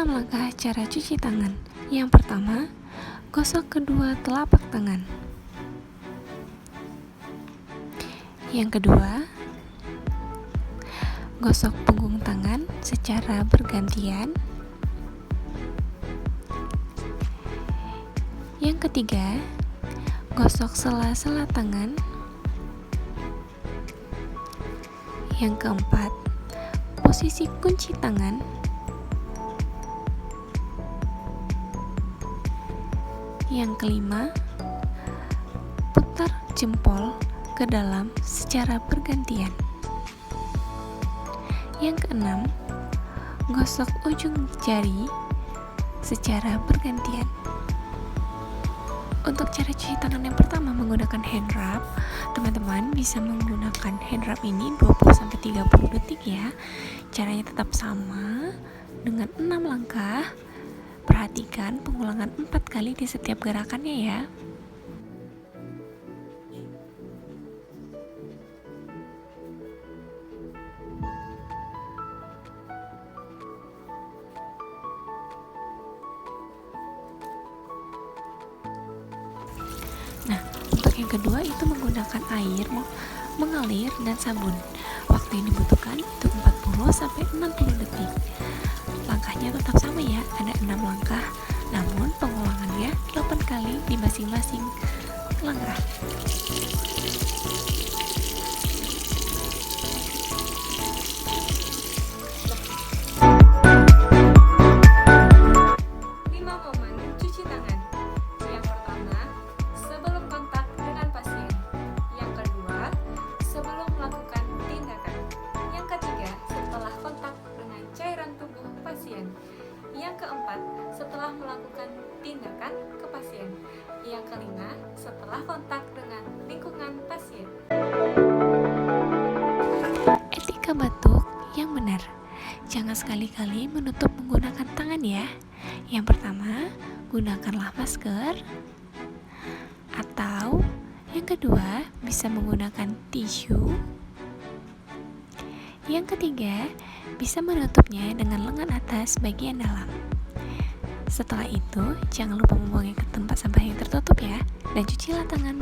6 langkah cara cuci tangan. Yang pertama, gosok kedua telapak tangan. Yang kedua, gosok punggung tangan secara bergantian. Yang ketiga, gosok sela-sela tangan. Yang keempat, posisi kunci tangan. Yang kelima, putar jempol ke dalam secara bergantian. Yang keenam, gosok ujung jari secara bergantian. Untuk cara cuci tangan yang pertama menggunakan hand rub, teman-teman bisa menggunakan hand rub ini 20-30 detik ya. Caranya tetap sama dengan 6 langkah. Perhatikan pengulangan 4 kali di setiap gerakannya ya. Nah, untuk yang kedua itu menggunakan air mengalir dan sabun. Waktu yang dibutuhkan itu 40-60 detik. Langkahnya tetap sama ya, ada 6 langkah, namun pengulangannya 8 kali di masing-masing langkah. Yang keempat, setelah melakukan tindakan ke pasien. Yang kelima, setelah kontak dengan lingkungan pasien. Etika batuk yang benar. Jangan sekali-kali menutup menggunakan tangan ya. Yang pertama, gunakanlah masker. Atau yang kedua, bisa menggunakan tisu. Yang ketiga, bisa menutupnya dengan lengan atas bagian dalam. Setelah itu, jangan lupa membuangnya ke tempat sampah yang tertutup ya, dan cucilah tangan.